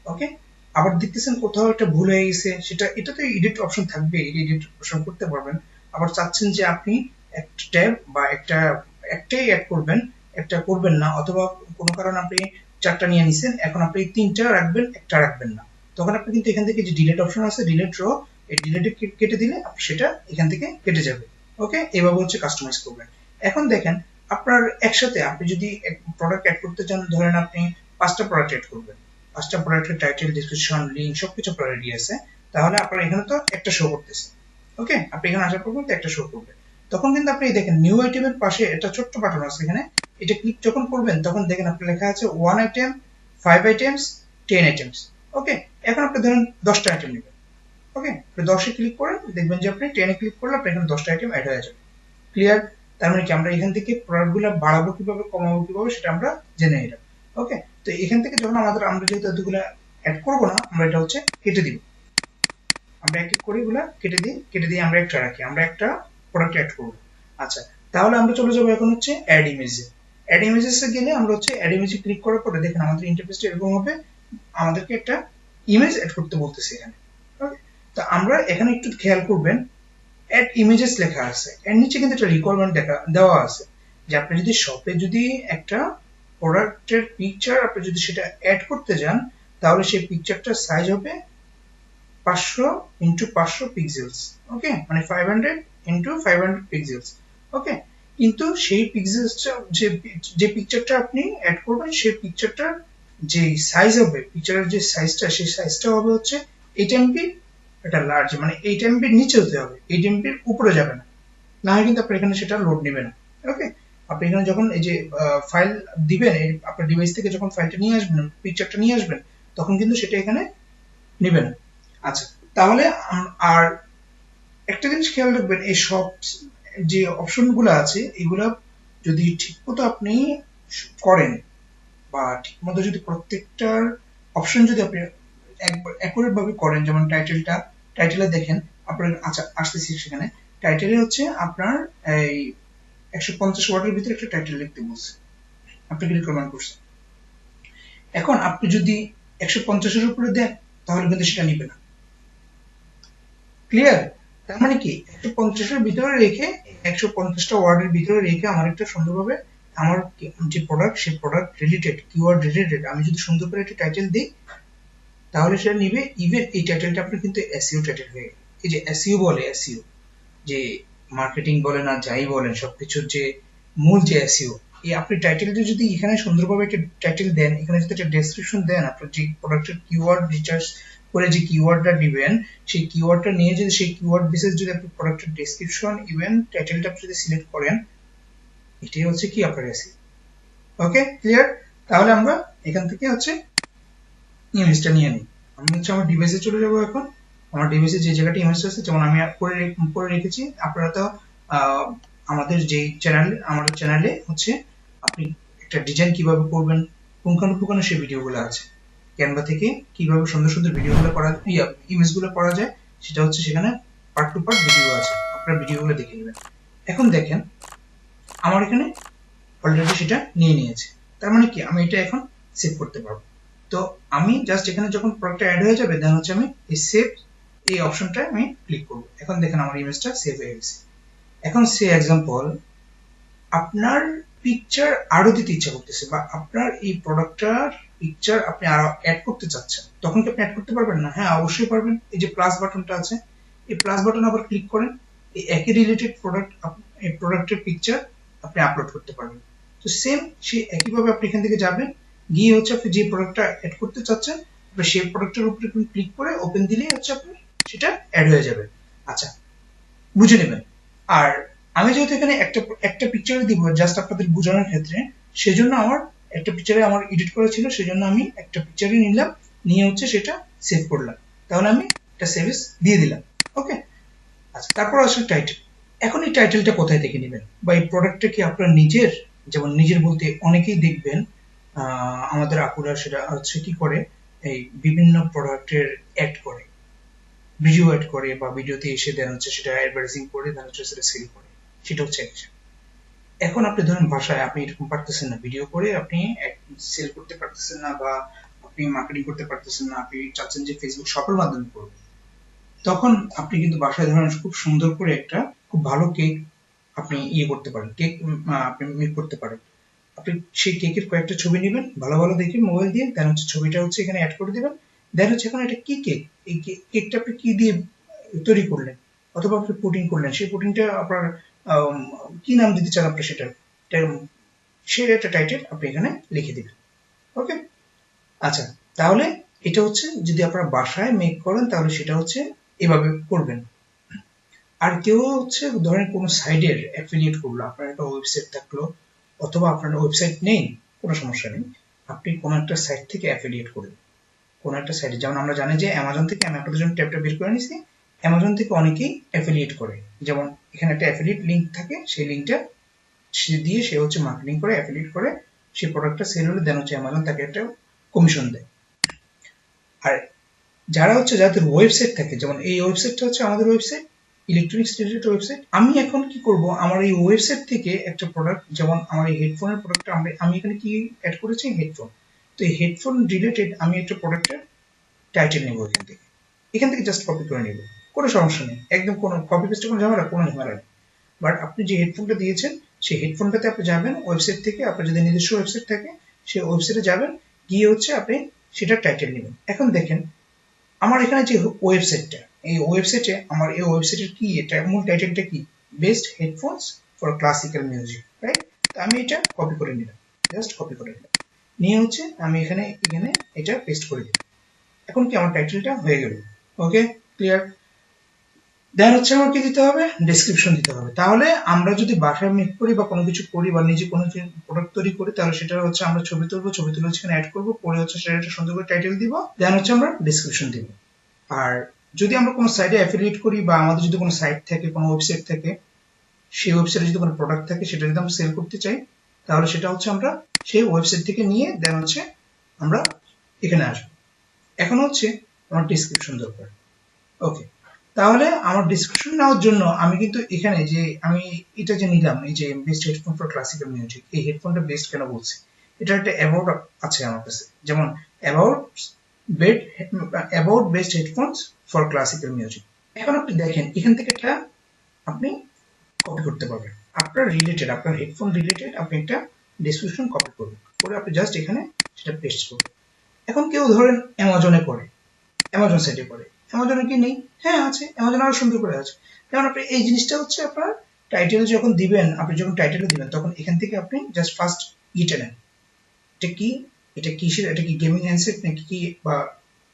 ওকে, আবার দেখতেছেন কোথাও একটা ভুল হয়ে গেছে, সেটা এটাতে এডিট অপশন থাকবে, এডিট অপশন করতে পারবেন। আবার চাচ্ছেন যে আপনি একটা ট্যাব বা একটাই অ্যাড করবেন, একটা করবেন না, অথবা কোনো কারণে আপনি 4টা নিয়ে নিছেন, এখন আপনি 3টা রাখবেন, একটা রাখবেন না, তখন আপনি কিন্তু এখান থেকে যে ডিলিট অপশন আছে, ডিলিট রো, এই ডিলেটে কেটে দিলে সেটা এখান থেকে কেটে যাবে। ওকে, এভাবে হচ্ছে কাস্টমাইজ করবেন। এখন দেখেন আপনার একসাথে আপনি যদি প্রোডাক্ট অ্যাড করতে চান, ধরেন আপনি 5টা প্রোডাক্ট অ্যাড করবেন, 5টা প্রোডাক্টের টাইটেল, ডেসক্রিপশন, লিংক সবকিছু আপনার রেডি আছে, তাহলে আপনার এখানে তো একটা শো করতেছে। ওকে, আপনি এখানে আসার পর কিন্তু একটা শো করবে। তখন কিন্তু আপনি দেখেন নিউ আইটেমের পাশে একটা ছোট্ট বাটন আছে, এখানে এটা ক্লিক যখন করবেন তখন দেখেন আপনি লেখা আছে 1 আইটেম, 5 আইটেমস, 10 আইটেমস। ওকে, এখন আপনি ধরেন 10টা আইটেম নেবেন। ওকে, 10 এ ক্লিক করেন, দেখবেন যে আপনি 10 এ ক্লিক করলে আপনার এখানে 10টা আইটেম অ্যাড হয়ে যাবে। ক্লিয়ার? তার মানে কি আমরা এখান থেকে প্রোডাক্টগুলো বাড়াবো কিভাবে, কমাবো কিভাবে, সেটা আমরা জেনে নিলাম। ওকে, তো এখান থেকে যখন আমরা যেহেতু এতগুলো অ্যাড করবো না, আমরা এটা হচ্ছে কেটে দিব। আমরা এক এক করে এগুলা কেটে দিয়ে আমরা একটা রাখি, আমরা একটা প্রোডাক্ট অ্যাড করবো। আচ্ছা, তাহলে আমরা চলে যাবো এখন হচ্ছে অ্যাড ইমেজে। অ্যাড ইমেজেসে গেলে আমরা হচ্ছে অ্যাড ইমেজে ক্লিক করার পরে দেখেন আমাদের ইন্টারফেসটা এরকম হবে, আমাদেরকে একটা ইমেজ অ্যাড করতে বলতেছে এখানে। ওকে, তো আমরা এখানে একটু খেয়াল করবেন, অ্যাড ইমেজেস লেখা আছে, এর নিচে কিন্তু একটা রিকোয়ারমেন্ট দেওয়া আছে যে আপনি যদি শপে যদি একটা প্রোডাক্টের পিকচার আপনি যদি সেটা অ্যাড করতে যান, তাহলে সেই পিকচারটার সাইজ হবে 500 ইন্টু 500 পিক্সেলস। ওকে, মানে 500 ইন্টু 500 পিক্সেলস। ওকে, কিন্তু সেই পিক্সেলসটা যে পিকচারটা আপনি অ্যাড করবেন, সেই পিকচারটার যে সাইজ হবে, পিকচারের যে সাইজটা, সেই সাইজটা হবে হচ্ছে 8 এমবি। এটা লার্জ, মানে 8 এমবির নিচে হতে হবে, 8 এমবির উপরে যাবে না, না হয় কিন্তু আপনার এখানে সেটা লোড নেবে না। ওকে, আপনি এখানে যখন এই যে ফাইল দিবেন, আপনার ডিভাইস থেকে যখন ফাইলটা নিয়ে আসবেন, পিকচারটা নিয়ে আসবেন, তখন কিন্তু সেটা এখানে নেবে না। আচ্ছা, তাহলে আর একটা জিনিস খেয়াল রাখবেন, এই সব যে অপশনগুলো আছে এগুলা যদি ঠিকমতো আপনি করেন, বা ঠিকমতো যদি প্রত্যেকটার অপশন যদি আপনি অ্যাকুরেট ভাবে করেন, যেমন টাইটেলে দেখেন আপনার, আচ্ছা আসতেছি সেখানে, টাইটেলে হচ্ছে আপনার এই 150 ওয়ার্ডের ভিতরে একটা টাইটেল লিখতে বলছে, আপনি কি রিকমেন্ড করছেন। এখন আপনি যদি 150-এর উপরে দেন তাহলে কিন্তু সেটা নিবে না। ক্লিয়ার? তার মানে কি 150-এর ভিতরে রেখে, 150টা ওয়ার্ডের ভিতরে রেখে আমার একটা সুন্দরভাবে আমার যে প্রোডাক্ট, সেই প্রোডাক্ট রিলেটেড, কিওয়ার্ড রিলেটেড আমি যদি সুন্দর করে একটা টাইটেল দিই, তাহলে সেটা নিবে। ইভেন এই টাইটেলটা আপনার কিন্তু এসইও টাইটেল হয়ে গেল। এই যে এসইও বলে, এসইও যে মার্কেটিং বলে না যাই বলেন, সবকিছুর যে মূল যে এসইও, এই আপনি টাইটেলটা যদি এখানে সুন্দরভাবে একটা টাইটেল দেন, এখানে যদি একটা ডেসক্রিপশন দেন, আপনার যে প্রোডাক্টের কিওয়ার্ড রিসার্চ করে যে কিওয়ার্ডটা দিবেন, সেই কিওয়ার্ডটা নিয়ে যদি সেই কিওয়ার্ড বেসিস যদি আপনি প্রোডাক্টের ডেসক্রিপশন ইভেন টাইটেলটা আপনি যদি সিলেক্ট করেন, এটাই হচ্ছে কি আপনার এসইও। ওকে, ক্লিয়ার? তাহলে আমরা এখান থেকে হচ্ছে ইমেজটা নিয়ে নিই। আমি হচ্ছে আমার ডিভাইসে চলে যাব। এখন আমার ডিভাইসে যে জায়গাটা ইমেজটা আছে, যেমন আমি করে রেখেছি, আপনারা তো আমাদের যে আমাদের চ্যানেলে হচ্ছে আপনি একটা ডিজাইন কিভাবে করবেন পুঙ্খানুপুঙ্খানু সেই ভিডিওগুলো আছে। ক্যানভা থেকে কিভাবে সুন্দর সুন্দর ভিডিওগুলো করা, ইমেজগুলো করা যায়, সেটা হচ্ছে সেখানে পার্ট টু পার্ট ভিডিও আছে, আপনারা ভিডিওগুলো দেখে নেবেন। এখন দেখেন আমার এখানে অলরেডি সেটা নিয়ে নিয়েছে, তার মানে কি আমি এটা এখন সেভ করতে পারবো। তো আমি জাস্ট এখানে যখন প্রোডাক্টটা অ্যাড হয়ে যাবে, দেন হচ্ছে আমি এই সেভ এই অপশনটা আমি ক্লিক করব। এখন দেখেন আমার ইমেজটা সেভ হয়ে গেছে। এখন সে এক্সাম্পল আপনার পিকচার আরো দিতে ইচ্ছা করতেছে, বা আপনার এই প্রোডাক্টটার পিকচার আপনি আরো অ্যাড করতে চাচ্ছেন, তখন কি আপনি অ্যাড করতে পারবেন না? হ্যাঁ, অবশ্যই পারবেন। এই যে প্লাস বাটনটা আছে, এই প্লাস বাটন আবার ক্লিক করেন, এই একই রিলেটেড প্রোডাক্ট, এই প্রোডাক্টের পিকচার আপনি আপলোড করতে পারবেন। তো সেম সেই একইভাবে আপনি এখান থেকে যাবেন, গিয়ে হচ্ছে আপনি যে প্রোডাক্টটা অ্যাড করতে চাচ্ছেন, আপনি সেই প্রোডাক্টের উপরে ক্লিক করে ওপেন দিলেই হচ্ছে আপনার সেটা অ্যাড হয়ে যাবে। আচ্ছা, বুঝে নেবেন। আর আমি যেহেতু এখানে একটা পিকচারে দিব জাস্ট আপনাদের বোঝানোর ক্ষেত্রে, সেজন্য আমার একটা পিকচারে আমার এডিট করা ছিল, সেজন্য আমি একটা পিকচারে নিলাম, নিয়ে হচ্ছে সেটা সেভ করলাম, তাহলে আমি একটা সেভিস দিয়ে দিলাম। ওকে, আচ্ছা, তারপর আসলে টাইটেল। এখন এই টাইটেলটা কোথায় থেকে নেবেন, বা এই প্রোডাক্টটা কি আপনার নিজের, যেমন নিজের বলতে অনেকেই দেখবেন আমাদের আপুরা সেটা হচ্ছে কি করে, এই বিভিন্ন প্রোডাক্টের অ্যাড করে, ভিডিও অ্যাড করে, বা ভিডিওতে এসে দেন হচ্ছে সেটা অ্যাডভার্টাইজিং করে, দেন হচ্ছে সেটা সেল করে, সেটা হচ্ছে অ্যাকশন। এখন আপনি ধরেন ভাষায় আপনি এরকম পারতেছেন না, ভিডিও করে আপনি সেল করতে পারতেছেন না, বা আপনি মার্কেটিং করতে পারতেছেন না, আপনি চাচ্ছেন যে ফেসবুক শপের মাধ্যমে করবেন, তখন আপনি কিন্তু বাসায় ধরেন খুব সুন্দর করে একটা খুব ভালো কেক আপনি করতে পারেন, কেক আপনি মেক করতে পারেন। আপনি সেই কেকের কয়েকটা ছবি নেবেন ভালো ভালো দেখে মোবাইল দিয়ে, দেন হচ্ছে ছবিটা হচ্ছে এখানে অ্যাড করে দিবেন, দেন হচ্ছে এখন এটা কি কেক, এই কেকটা আপনি কি দিয়ে তৈরি করলেন অথবা আপনি পুটিং করলেন, সেই পুটিংটা আপনার কি নাম দিতে চান আপনি সেটা সেই একটা টাইটেল আপনি এখানে লিখে দিবেন। ওকে, আচ্ছা, তাহলে এটা হচ্ছে যদি আপনারা বাসায় মেক করেন তাহলে সেটা হচ্ছে এভাবে করবেন। আর কেউ হচ্ছে ধরেন কোনো সাইডের অ্যাফিলিয়েট করলো, আপনার একটা ওয়েবসাইট থাকলো অথবা আপনার ওয়েবসাইট নেই, কোনো সমস্যা নেই, আপনি কোনো একটা সাইট থেকে অ্যাফিলিয়েট করবেন। কোনো একটা সাইটে, যেমন আমরা জানি যে অ্যামাজন থেকে, আমি আপনাদের জন্য ট্যাবটা বের করে নিছি, অ্যামাজন থেকে অনেকেই অ্যাফিলিয়েট করে। যেমন এখানে একটা অ্যাফিলিয়েট লিঙ্ক থাকে, সেই লিঙ্কটা সে দিয়ে সে হচ্ছে মার্কেটিং করে, অ্যাফিলিয়েট করে, সেই প্রোডাক্টটা সেল হলে দেন হচ্ছে অ্যামাজন তাকে একটা কমিশন দেয়। আর যারা হচ্ছে যাদের ওয়েবসাইট থাকে, যেমন এই ওয়েবসাইটটা হচ্ছে আমাদের ওয়েবসাইট, ইলেকট্রনিক্স রিলেটেড ওয়েবসাইট, আমি এখন কি করব, আমার এই ওয়েবসাইট থেকে একটা প্রোডাক্ট, যেমন আমার এই হেডফোনের প্রোডাক্টটা আমি এখানে কি অ্যাড করেছি, হেডফোন। তো এই হেডফোন রিলেটেড আমি একটা প্রোডাক্টের টাইটেল নেব, এখান থেকে জাস্ট কপি করে নেব, কোনো সমস্যা নেই, একদম কোনো কপি পেস্টে কোনো ঝামেলা নেই। বাট আপনি যে হেডফোনটা দিয়েছেন সেই হেডফোনটাতে আপনি যাবেন ওয়েবসাইট থেকে, আপনার যদি নিজস্ব ওয়েবসাইট থাকে সেই ওয়েবসাইটে যাবেন, গিয়ে হচ্ছে আপনি সেটার টাইটেল নেবেন। এখন দেখেন আমার এখানে যে ওয়েবসাইটটা, এই ওয়েবসাইটে আমার এই ওয়েবসাইটের কি এটা মূল টাইটেলটা কি, best headphones for classical music, right? তো আমি এটা কপি করে নিলাম, জাস্ট কপি করে নিলাম, নিয়ে হচ্ছে আমি এখানে এটা পেস্ট করে দিলাম। এখন কি আমার টাইটেলটা হয়ে গেল। ওকে, ক্লিয়ার? দেন হচ্ছে আমার কি দিতে হবে, ডেসক্রিপশন দিতে হবে। তাহলে আমরা যদি বাসায় মেক করি বা কোনো কিছু করি বা নিজে কোনো প্রোডাক্ট তৈরি করি, তাহলে সেটা হচ্ছে আমরা ছবি তুলবো, ছবি তুলে হচ্ছে অ্যাড করবো, পরে হচ্ছে সেটা একটা সুন্দর করে টাইটেল দিব, দেন হচ্ছে আমরা ডেসক্রিপশন দিব। আর যদি আমরা কোনো সাইটে অ্যাফিলিয়েট করি বা আমাদের যদি কোনো সাইট থাকে, কোনো ওয়েবসাইট থাকে, সেই ওয়েবসাইটে যদি কোনো প্রোডাক্ট থাকে সেটা যদি আমরা সেল করতে চাই, তাহলে সেটা হচ্ছে আমরা সেই ওয়েবসাইট থেকে নিয়ে দেন হচ্ছে আমরা এখানে আসবো। এখন হচ্ছে আমার ডেসক্রিপশন দরকার। ওকে, তাহলে আমার ডিসক্রিপশন নেওয়ার জন্য আমি কিন্তু এখানে যে আমি এটা যে নিলাম, এই যে best headphone for classical music, এই হেডফোনটা বেস্ট কেন বলছি, এটা একটা অ্যাবাউট আছে আমার কাছে, যেমন about best headphones for classical music. এখন আপনি দেখেন এখান থেকে একটা আপনি কপি করতে পারবেন, আপনার রিলেটেড, আপনার হেডফোন রিলেটেড আপনি একটা ডেসক্রিপশন কপি করবেন, করে আপনি জাস্ট এখানে সেটা পেস্ট করবেন। এখন কেউ ধরেন অ্যামাজনে করে, অ্যামাজন সাইটে করে, অ্যামাজনে কি নেই? হ্যাঁ আছে, অ্যামাজন আরো সুন্দর করে আছে। যেমন আপনি এই জিনিসটা হচ্ছে আপনার টাইটেলে যখন দিবেন, আপনি যখন টাইটেলে দিবেন তখন এখান থেকে আপনি জাস্ট ফার্স্ট ইটা নেন, এটা কি, এটা কিসের, এটা কি গেমিং হ্যান্ডসেট নাকি কি, বা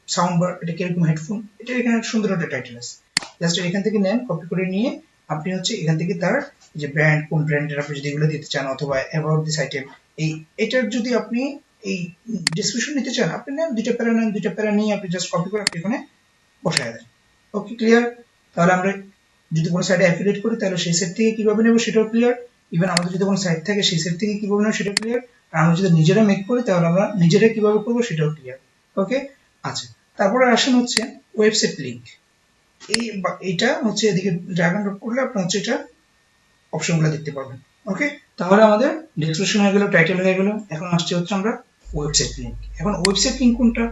সাউন্ড বার, এটা কিরকম হেডফোন, এটা এখানে সুন্দর একটা টাইটেল আছে, জাস্ট এখান থেকে নেন, কপি করে নিয়ে আপনি হচ্ছে এখান থেকে তার যে ব্র্যান্ড, কোন ব্র্যান্ডের আপনি যদি এগুলো দিতে চান, অথবা অ্যাবাউট দিস আইটেম, এটার যদি আপনি এই ডিসক্রিপশন নিতে চান, আপনি নেন, দুইটা প্যারা নিয়ে আপনি জাস্ট কপি করে আপনি এখানে বসায় দেন। ওকে, ক্লিয়ার? তাহলে আমরা যদি কোনো সাইটে অ্যাফিলিয়েট করি তাহলে সেই সাইট থেকে কিভাবে নেব সেটাও ক্লিয়ার, ইভেন আমাদের যদি কোনো সাইট থাকে সেই সাইট থেকে কিভাবে নেব সেটাও ক্লিয়ার, আর আমরা যদি নিজেরা মেক করি তাহলে আমরা নিজেরা কিভাবে করব সেটাও ক্লিয়ার। ওকে, আচ্ছা, তারপরে আসেন হচ্ছে ওয়েবসাইট লিংক। এইটা হচ্ছে এদিকে ড্র্যাগ এন্ড ড্রপ করলে আপনি হচ্ছে এটা অপশনগুলো দেখতে পাবেন। ওকে, তাহলে আমাদের ডেসক্রিপশন হয়ে গেল, টাইটেল হয়ে গেল, এখন আসছে হচ্ছে আমরা ওয়েবসাইট লিংক। এখন ওয়েবসাইট লিংক কোনটা?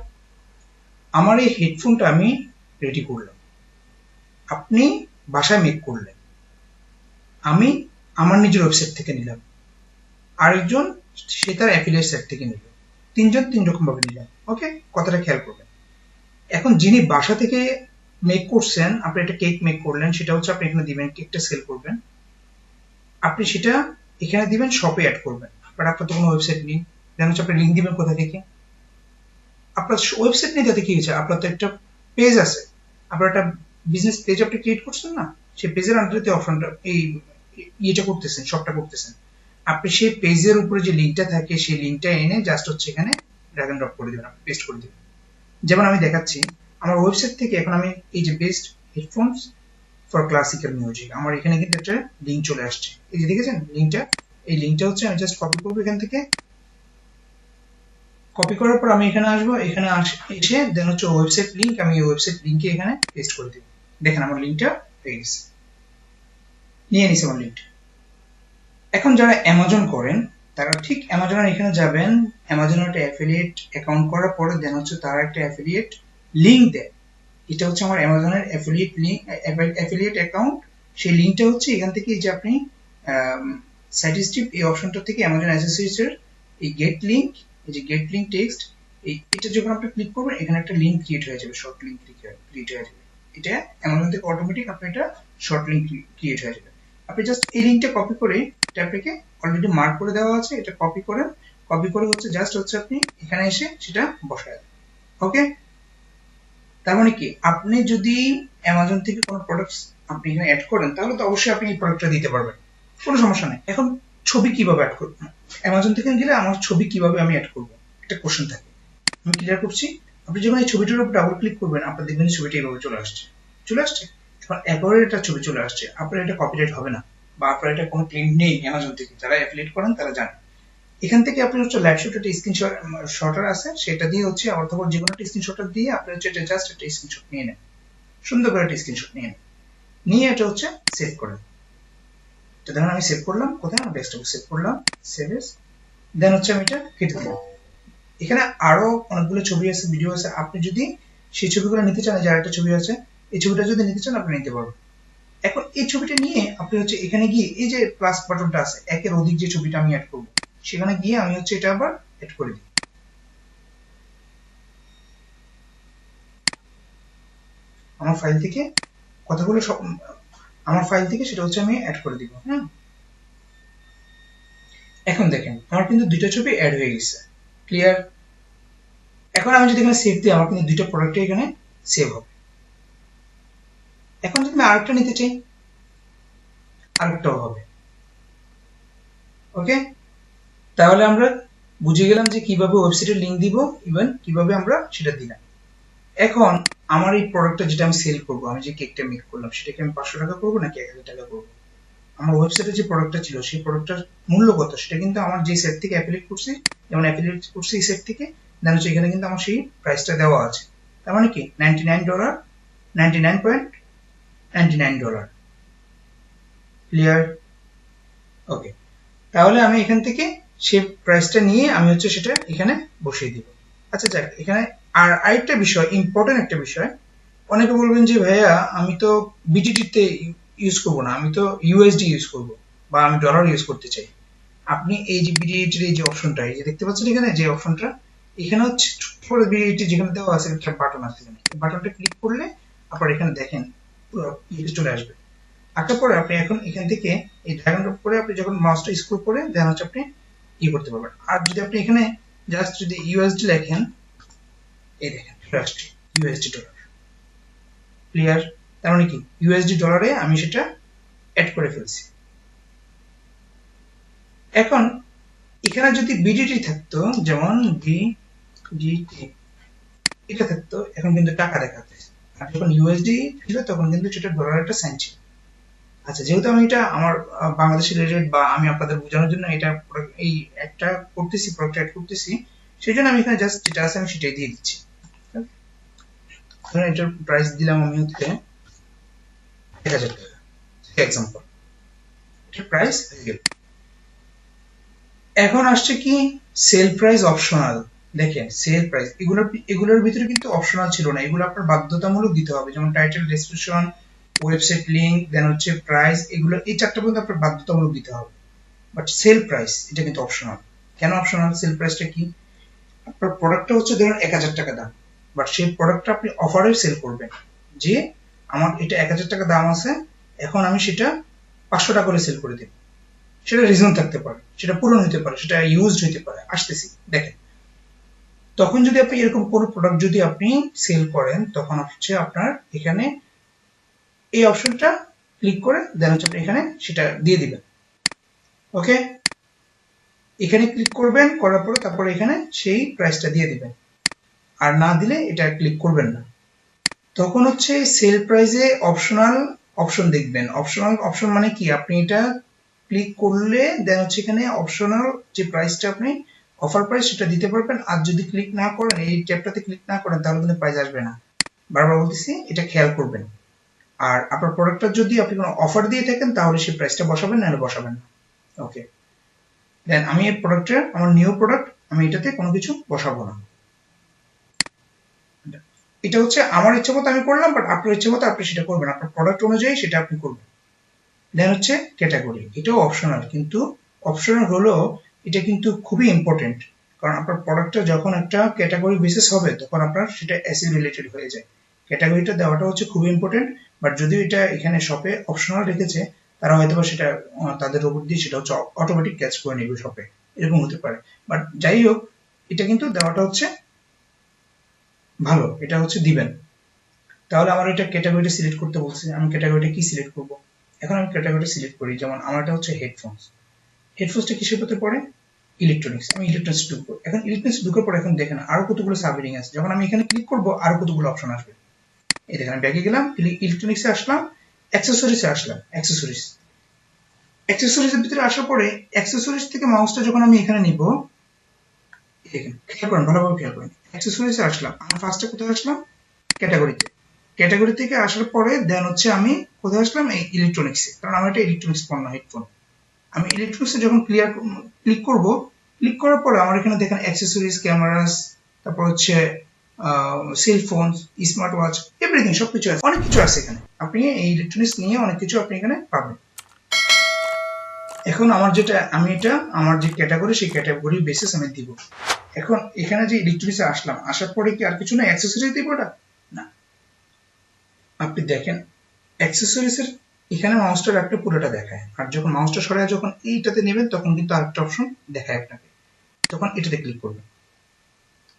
আমার এই হেডফোনটা আমি রেডি করলাম, আপনি বাসায় মেক করলেন, আমি আমার নিজের ওয়েবসাইট থেকে নিলাম, আরেকজন সে তার অ্যাফিলিয়েট সাইট থেকে নিল, তিনজন তিন রকম ভাবে নিলাম। ওকে, কথাটা খেয়াল করবেন। এখন যিনি বাসা থেকে মেক করছেন, আপনি একটা কেক মেক করলেন, সেটা হচ্ছে আপনি এখানে দিবেন, কেকটা সেল করবেন, আপনি সেটা এখানে দিবেন, শপে অ্যাড করবেন, বাট আপনার তো কোনো ওয়েবসাইট নেই, দেন হচ্ছে আপনি লিঙ্ক দিবেন কোথা থেকে, আপনার ওয়েবসাইট নেই, তাতে কি হয়েছে, আপনার তো একটা পেজ আছে, আপনার একটা বিজনেস পেজ আপনি ক্রিয়েট করছেন না, সেই পেজের আন্ডারে অপশনটা এই ইয়েটা করতেছেন, শপটা করতেছেন, আপনি সেই পেজের উপরে যে লিঙ্কটা থাকে সেই লিঙ্কটা এনে জাস্ট হচ্ছে এখানে ড্র্যাগ এন্ড ড্রপ করে দিবেন, আপনি পেস্ট করে দিবেন। যেমন আমি দেখাচ্ছি আমার ওয়েবসাইট থেকে, এখন আমি এই যে best headphones for classical music, আমার এখানে কিন্তু একটা লিঙ্ক চলে আসছে, এই যে দেখেছেন লিঙ্কটা, এই লিঙ্কটা হচ্ছে আমি জাস্ট কপি করবো এখান থেকে, কপি করার পর আমি এখানে আসবো, এখানে এসে দেন হচ্ছে ওয়েবসাইট লিংক, আমি এই ওয়েবসাইট লিংকে এখানে পেস্ট করে দিব, দেখেন আমার লিংকটা পেয়ে গেছে, নিয়ে নিছে আমার লিংকটা। এখন যারা অ্যামাজন করেন তারা ঠিক অ্যামাজনের এখানে যাবেন, অ্যামাজনের একটা অ্যাফিলিয়েট অ্যাকাউন্ট করার পরে দেন হচ্ছে তারা একটা অ্যাফিলিয়েট লিংক দেয়, এটা হচ্ছে আমার অ্যামাজনের অ্যাফিলিয়েট লিংক, অ্যাফিলিয়েট অ্যাকাউন্ট, সেই লিংকটা হচ্ছে এখান থেকে যে আপনি স্ট্যাটিস্টিক এই অপশনটা থেকে অ্যামাজন অ্যাসোসিয়েটস এর এই গেট লিংক, এই যে গেট লিংক টেক্সট, এটা যখন আপনি ক্লিক করবেন এখানে একটা লিংক ক্রিয়েট হয়ে যাবে, শর্ট লিংক ক্রিয়েট হয়ে যাবে, এটা অ্যামাজন থেকে অটোমেটিক আপনার এটা শর্ট লিঙ্ক ক্রিয়েট হয়ে যাবে। আপনি জাস্ট এই লিঙ্কটা কপি করে, এটা আপনাকে অলরেডি মার্ক করে দেওয়া আছে, এটা কপি করে হচ্ছে জাস্ট হচ্ছে আপনি এখানে এসে সেটা বসায় দেবেন। ওকে, তার মানে কি আপনি যদি অ্যামাজন থেকে কোনো প্রোডাক্টস আপনি এখানে অ্যাড করেন তাহলে তো অবশ্যই আপনি এই প্রোডাক্টটা দিতে পারবেন, কোনো সমস্যা নেই। এখন ছবি কিভাবে অ্যাড করব, অ্যামাজন থেকে গেলে আমার ছবি কিভাবে আমি অ্যাড করব একটা কোশ্চেন থাকে, আমি ক্লিয়ার করছি। আপনি যখন এই ছবিটার উপর ডাবল ক্লিক করবেন আপনার দেখবেন ছবিটা এইভাবে চলে আসছে। যখন একবারে এটা ছবি চলে আসছে আপনার এটা কপিরাইট হবে না, বা আপনার এটা কোনো ক্লেম নেই অ্যামাজন থেকে, যারা অ্যাফিলিয়েট করেন তারা জানেন। এখান থেকে আপনি হচ্ছে লাইভ শুট একটা স্ক্রিনশটার আছে, সেটা দিয়ে হচ্ছে অথবা যে কোনো একটা স্ক্রিনশটার দিয়ে আপনি হচ্ছে এটা জাস্ট একটা স্ক্রিনশট নিয়ে নেন, সুন্দর করে একটা স্ক্রিনশট নিয়ে এটা হচ্ছে সেভ করেন। তো ধরুন আমি সেভ করলাম, কোথায় আমার ডেস্কটপে সেভ করলাম, সেভ এস, দেন হচ্ছে আমি এটা কেটে দিলাম। এখানে আরো অনেকগুলো ছবি আছে, ভিডিও আছে, আপনি যদি সেই ছবিগুলো নিতে চান, যে আরেকটা ছবি আছে, এই ছবিটা যদি নিতে চান আপনি নিতে পারবেন। এখন এই ছবিটা নিয়ে আপনি হচ্ছে এখানে গিয়ে এই যে প্লাস বাটনটা আছে, একের অধিক যে ছবিটা আমি অ্যাড করব সেখানে গিয়ে আমি হচ্ছে এটা আবার অ্যাড করে দিই। আমার ফাইল থেকে কথাগুলো সব আমার ফাইল থেকে সেটা হচ্ছে আমি অ্যাড করে দিব। হ্যাঁ, এখন দেখেন আমার কিন্তু দুইটা ছবি অ্যাড হয়ে গেছে, ক্লিয়ার। এখন আমি যদি এখানে সেভ দিই আমার কিন্তু দুইটা প্রোডাক্ট এখানে সেভ হবে। এখন যদি আমি আরেকটা নিতে চাই আরেকটাও হবে। ওকে, তাহলে আমরা বুঝে গেলাম যে কিভাবে ওয়েবসাইটের লিংক দিব, ইভেন কিভাবে আমরা সেটা দিলাম। এখন আমার এই প্রোডাক্টটা যেটা আমি সেল করব, আমি যে কেকটা মেক করলাম সেটাকে আমি 500 টাকা করবো নাকি 1000 টাকা করবো? আমার ওয়েবসাইটে যে প্রোডাক্টটা ছিল সেই প্রোডাক্টটার মূল্য কত সেটা কিন্তু আমার যে সেট থেকে অ্যাফিলিয়েট করছি, যেমন অ্যাফিলিয়েট করছি এই সেট থেকে, দেন হচ্ছে এখানে কিন্তু আমার সেই প্রাইসটা দেওয়া আছে। তার মানে কি $99, $99.99, ক্লিয়ার। ওকে, তাহলে আমি এখান থেকে সেই প্রাইসটা নিয়ে আমি হচ্ছে সেটা এখানে বসিয়ে দিব। আচ্ছা যাক, এখানে আর আরেকটা বিষয়, ইম্পর্টেন্ট একটা বিষয়, অনেকে বলবেন যে ভাইয়া আমি তো বিটিটি তে ইউজ করব না, আমি তো ইউএসডি ইউজ করব বা আমি ডলার ইউজ করতে চাই। আপনি এই যে বিটিটির এই যে অপশনটা, এই যে দেখতে পাচ্ছেন এখানে যে অপশনটা, এখানে হচ্ছে ছোট বিটিটি যেখানে দেওয়া আছে একটা বাটন আছে, এখানে বাটনটা ক্লিক করলে আপনার এখানে দেখেন পুরো চলে আসবে। আসার পরে আপনি এখন এখান থেকে এই ড্র্যাগ এন্ড ড্রপ করে আপনি যখন মাউসটা স্ক্রল করে দেন হচ্ছে আপনি করতে পারবেন। আর যদি আপনি এখানে জাস্ট যদি ইউএসডি লেখেন, এই দেখেন ইউএসডি ডলার, ক্লিয়ার। তার মানে কি ইউএসডি ডলারে আমি সেটা অ্যাড করে ফেলছি। এখন এখানে যদি বিডিটি থাকতো, যেমন বিডিটি এটা থাকতো, এখন কিন্তু টাকা দেখাচ্ছে, আর যখন ইউএসডি ছিল তখন কিন্তু সেটা ডলার একটা সাইন ছিল। আচ্ছা, যেহেতু আমি এটা আমার বাংলাদেশের রেট বা আমি আপনাদের বোঝানোর জন্য এটা এই একটা করতেছি, প্রোডাক্ট অ্যাড করতেছি, সেই জন্য আমি এখানে জাস্ট যেটা আছে আমি সেটাই দিয়ে দিচ্ছি। এটার প্রাইস দিলাম আমি হচ্ছে 1000 টাকা, এক্সাম্পল, এটার প্রাইস হয়ে গেল। এখন আসছে কি সেল প্রাইস অপশনাল। দেখেন সেল প্রাইস এগুলোর ভিতরে কিন্তু অপশনাল ছিল না, এগুলো আপনার বাধ্যতামূলক দিতে হবে, যেমন টাইটেল, ডেসক্রিপশন, ওয়েবসাইট লিংক, দেন হচ্ছে প্রাইস, এগুলো এই চারটা পর্যন্ত আপনার বাধ্যতামূলক দিতে হবে। বাট সেল প্রাইস এটা কিন্তু অপশনাল। কেন অপশনাল? সেল প্রাইসটা কি, আপনার প্রোডাক্টটা হচ্ছে ধরুন 1000 টাকা দাম, বাট সেই প্রোডাক্টটা আপনি অফারে সেল করবেন, যে আমার এটা 1000 টাকা দাম আছে, এখন আমি সেটা 500 টাকা করে সেল করে দেব। সেটা রিজন থাকতে পারে, সেটা পূরণ হতে পারে, সেটা ইউজড হতে পারে, আসতেছি দেখেন। তখন যদি আপনি এরকম কোনো প্রোডাক্ট যদি আপনি সেল করেন, তখন হচ্ছে আপনার এখানে এই অপশনটা ক্লিক করে দেন হচ্ছে আপনি এখানে সেটা দিয়ে দিবেন। ওকে, এখানে ক্লিক করবেন, করার পরে তারপরে এখানে সেই প্রাইসটা দিয়ে দিবেন, আর না দিলে এটা ক্লিক করবেন না। তখন হচ্ছে সেল প্রাইসে অপশনাল অপশন দেখবেন। অপশনাল অপশন মানে কি, আপনি এটা ক্লিক করলে দেন হচ্ছে এখানে অপশনাল যে প্রাইসটা আপনি অফার প্রাইস সেটা দিতে পারবেন। আর যদি ক্লিক না করেন, এই ট্যাবটাতে ক্লিক না করেন, তাহলে কিন্তু প্রাইস আসবে না। বারবার বলতেছি, এটা খেয়াল করবেন। আর আপনার প্রোডাক্টটা যদি আপনি কোনো অফার দিয়ে থাকেন তাহলে সেই প্রাইসটা বসাবেন, নাহলে বসাবেন না। ওকে, দেন আমি এই প্রোডাক্টটা আমার নিউ প্রোডাক্ট, আমি এটাতে কোনো কিছু বসাবো না। এটা হচ্ছে আমার ইচ্ছে মতো আমি করলাম, বাট আপনার ইচ্ছে মতো আপনি সেটা করবেন, আপনার প্রোডাক্ট অনুযায়ী সেটা আপনি করবেন। দেন হচ্ছে ক্যাটাগরি, এটাও অপশনাল, কিন্তু অপশনাল হলেও এটা কিন্তু খুবই ইম্পর্টেন্ট, কারণ আপনার প্রোডাক্টটা যখন একটা ক্যাটাগরি বেসিস হবে তখন আপনার সেটা এসইও রিলেটেড হয়ে যায়। ক্যাটাগরিটা দেওয়াটা হচ্ছে খুবই ইম্পর্টেন্ট, বাট যদিও এটা এখানে শপে অপশনাল রেখেছে, তারা হয়তো সেটা তাদের রোবট দিয়ে সেটা হচ্ছে অটোমেটিক ক্যাচ করে নেবে শপে, এরকম হতে পারে। বাট যাই হোক, এটা কিন্তু দেওয়াটা হচ্ছে ভালো, এটা হচ্ছে দিবেন। তাহলে আমার এটা ক্যাটাগরিটা সিলেক্ট করতে বলছে, আমি ক্যাটাগরিটা কি সিলেক্ট করব? এখন আমি ক্যাটাগরিটা সিলেক্ট করি, যেমন আমারটা হচ্ছে হেডফোনস। হেডফোনসটা কিসের ভিতরে পড়ে? ইলেকট্রনিক্স। আমি ইলেকট্রনিক্স ঢুকবো। এখন ইলেকট্রনিক্স ঢুকার পর এখন দেখেন আরো কতগুলো সাবহেডিং আছে। যখন আমি এখানে ক্লিক করব আরো কতগুলো অপশন আসবে। এই দেখেন আমি ব্যাকে গেলাম, ইলেকট্রনিক্সে আসলাম, অ্যাক্সেসরিজে আসলাম, অ্যাক্সেসরিজ। অ্যাক্সেসরিজের ভিতরে আসার পরে অ্যাক্সেসরিজ থেকে মাউসটা যখন আমি এখানে নিব, দেখেন খেয়াল করেন, ভালোভাবে খেয়াল করেন, অ্যাক্সেসরিজে আসলাম, আমি ফার্স্টে কোথায় আসলাম? ক্যাটাগরিতে। ক্যাটাগরি থেকে আসার পরে দেন হচ্ছে আমি কোথায় আসলাম? এই ইলেকট্রনিক্সে, কারণ আমার এটা ইলেকট্রনিক্স পণ্য হেডফোন। আমি ইলেকট্রনিক্সে যখন ক্লিক করব, ক্লিক করার পরে আমার এখানে দেখেন অ্যাক্সেসরিজ, ক্যামেরাস, তারপর হচ্ছে cell phone, smart watch, everything, সবকিছু আছে, অনেক কিছু আছে এখানে। আপনি এই ইলেকট্রনিক্স নিয়ে অনেক কিছু আপনি এখানে পাবেন। এখন আমার যে ক্যাটাগরি, সেই ক্যাটাগরি বেসিস আমি দিব। এখন এখানে যে ইলেকট্রনিক্সে আসলাম, আসার পরে কি আর কিছু না অ্যাক্সেসরিজ দিব না? আপনি দেখেন অ্যাক্সেসরিজের এখানে মাউসটা রাখলে পুরোটা দেখায়, আর যখন মাউসটা সরায় যখন এইটাতে নেবেন তখন কিন্তু আরেকটা অপশন দেখায় আপনাকে, তখন এটাতে ক্লিক করবেন।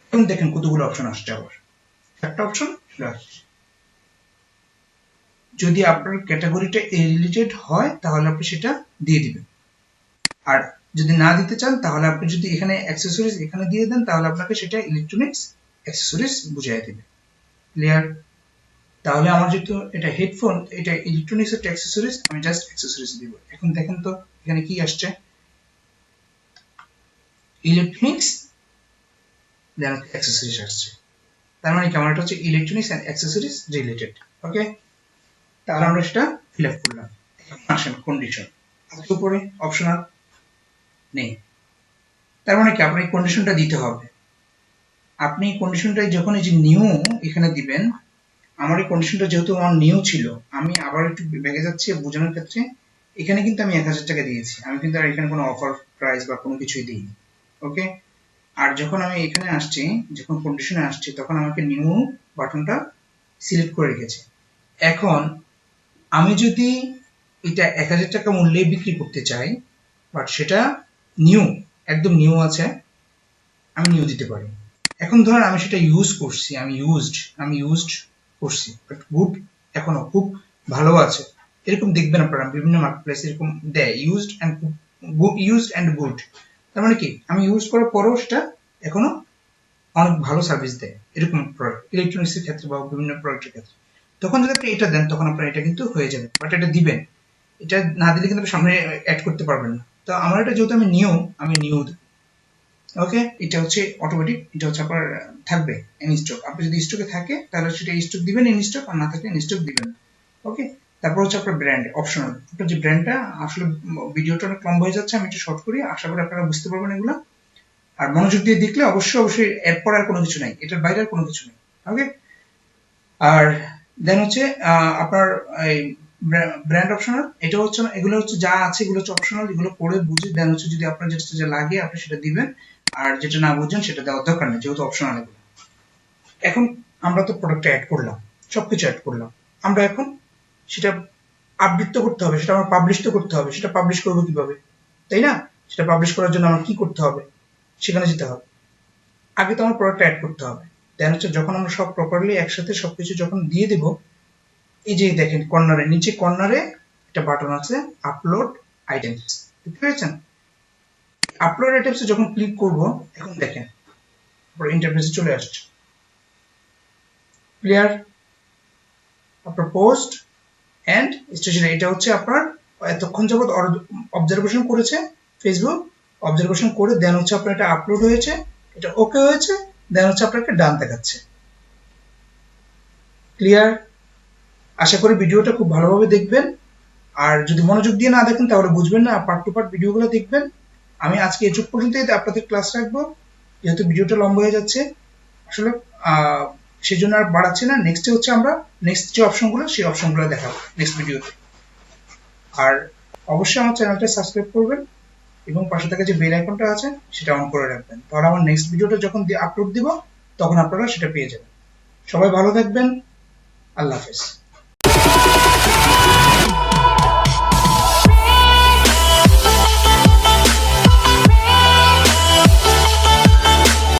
এখন দেখেন কতগুলো অপশন আসছে, আবার একটা অপশন চলে আসছে। যদি আপনার ক্যাটাগরিটা এ রিলেটেড হয় তাহলে আপনি সেটা দিয়ে দিবেন, আর যদি না দিতে চান তাহলে আপনি যদি এখানে অ্যাক্সেসরিজ এখানে দিয়ে দেন তাহলে আপনাকে সেটা ইলেকট্রনিক্স অ্যাক্সেসরিজ বুঝিয়ে দিবে। ক্লিয়ার? তাহলে আমার যেহেতু এটা হেডফোন, এটা ইলেকট্রনিক্স একটা অ্যাক্সেসরিজ, আমি জাস্ট অ্যাক্সেসরিজ দিব। এখন দেখেন তো এখানে কি আসছে? ইলেকট্রনিক্স দেন অ্যাক্সেসরিজ আসছে। তার মানে কি আমার এটা হচ্ছে ইলেকট্রনিক্স এন্ড অ্যাক্সেসরিজ রিলেটেড। ওকে, তাহলে আমরা সেটা ফিল আপ করলাম। আসেন কন্ডিশন, আজকে উপরে অপশনাল নেই, তার মানে কি আপনার এই কন্ডিশনটা দিতে হবে। আপনি কন্ডিশনটা যখন এই যে নিউ এখানে দিবেন, আমার এই কন্ডিশনটা যেহেতু আমার নিউ ছিল, আমি আবার একটু ব্যাগে যাচ্ছি বোঝানোর ক্ষেত্রে। এখানে কিন্তু আমি 1000 টাকা দিয়েছি, আমি কিন্তু আর এখানে কোনো অফার প্রাইস বা কোনো কিছুই দিইনি। ওকে, আর যখন আমি এখানে আসছি, যখন কন্ডিশনে আসছি, তখন আমাকে নিউ বাটনটা সিলেক্ট করে রেখেছে। এখন আমি যদি এটা 1000 টাকা মূল্যে বিক্রি করতে চাই, বাট সেটা নিউ, একদম নিউ আছে, আমি নিউ দিতে পারি। এখন ধরেন আমি সেটা ইউজ করছি, আমি ইউজড করছি, বাট গুড এখনো খুব ভালো আছে, এরকম দেখবেন আপনারা বিভিন্ন মার্কেটপ্লেসে এরকম দেয়, ইউজড এন্ড গুড। তার মানে কি আমি ইউজ করার পরেও সেটা এখনো অনেক ভালো সার্ভিস দেয়, এরকম প্রোডাক্ট ইলেকট্রনিক্স এর ক্ষেত্রে বা বিভিন্ন প্রোডাক্টের ক্ষেত্রে। তখন যদি আপনি এটা দেন তখন আপনার এটা কিন্তু হয়ে যাবে, বাট এটা দিবেন, এটা না দিলে কিন্তু সামনে অ্যাড করতে পারবেন না। তো আমার এটা যেহেতু আমি নিউ দেব। ওকে, এটা হচ্ছে অটোমেটিক, এটা হচ্ছে আপনার থাকবে ইন স্টক। আপনি যদি স্টকে থাকে তাহলে সেটা স্টক দিবেন ইন স্টক, আর না থাকলে ইন স্টক দিবেন। ওকে, তারপর হচ্ছে আপনার ব্র্যান্ড অপশনাল। আপনার যে ব্র্যান্ডটা, আসলে ভিডিওটা অনেক লম্বা হয়ে যাচ্ছে, আমি একটু শর্ট করি, আশা করি আপনারা বুঝতে পারবেন এগুলো। আর মনোযোগ দিয়ে দেখলে অবশ্যই এড করার কোনো কিছু নাই, এটার বাইরে কোনো কিছু নেই। ওকে, আর দেন হচ্ছে আপনার এই ব্র্যান্ড অপশনাল, এটা হচ্ছে এগুলো হচ্ছে যা আছে এগুলো হচ্ছে অপশনাল, এগুলো পড়ে বুঝে দেন হচ্ছে যদি আপনার যেটা লাগে আপনি সেটা দিবেন, আর যেটা না বুঝেন সেটা দেওয়ার দরকার নেই, যেহেতু অপশনাল এগুলো। এখন আমরা তো প্রোডাক্টটা অ্যাড করলাম, সবকিছু অ্যাড করলাম, আমরা এখন সেটা আপডেট তো করতে হবে, সেটা আমার পাবলিশ তো করতে হবে। সেটা পাবলিশ করবো কিভাবে, তাই না? সেটা পাবলিশ করার জন্য আমার কি করতে হবে? সেখানে যেতে হবে। আগে তো আমার প্রোডাক্টটা অ্যাড করতে হবে, দেন হচ্ছে যখন আমরা সব প্রপারলি একসাথে সবকিছু যখন দিয়ে দেব, এই যে দেখেন কর্নারে, নিচে কর্নারে একটা বাটন আছে আপলোড আইটেমস, দেখতে পেয়েছেন? আপলোড আইটেমসে যখন ক্লিক করব, এখন দেখেন ইন্টারফেসে চলে আসছে। ক্লিয়ার? আপনার পোস্ট এন্ড স্টেশনারি, এটা হচ্ছে আপনার এতক্ষণ যাবত অবজারভেশন করেছে ফেসবুক, অবজারভেশন করে দেন হচ্ছে আপনার এটা আপলোড হয়েছে, এটা ওকে হয়েছে, দেন হচ্ছে আপনাকে ডান দেখাচ্ছে। ক্লিয়ার? আশা করি ভিডিওটা খুব ভালোভাবে দেখবেন, আর যদি মনোযোগ দিয়ে না দেখেন তাহলে বুঝবেন না, পার্ট টু পার্ট ভিডিওগুলো দেখবেন। আমি আজকে এটুক পর্যন্তই আপনাদের ক্লাস রাখবো, যেহেতু ভিডিওটা লম্বা হয়ে যাচ্ছে আসলে, সেই জন্য আর বাড়াচ্ছি না। নেক্সটে হচ্ছে আমরা নেক্সট যে অপশনগুলো, সেই অপশনগুলো দেখাবো নেক্সট ভিডিওতে। আর অবশ্যই আমার চ্যানেলটা সাবস্ক্রাইব করবেন এবং পাশে থাকা যে বেল আইকনটা আছে সেটা অন করে রাখবেন, তাহলে আমার নেক্সট ভিডিওটা যখন আপলোড দিব তখন আপনারা সেটা পেয়ে যাবেন। সবাই ভালো থাকবেন, আল্লাহ হাফেজ।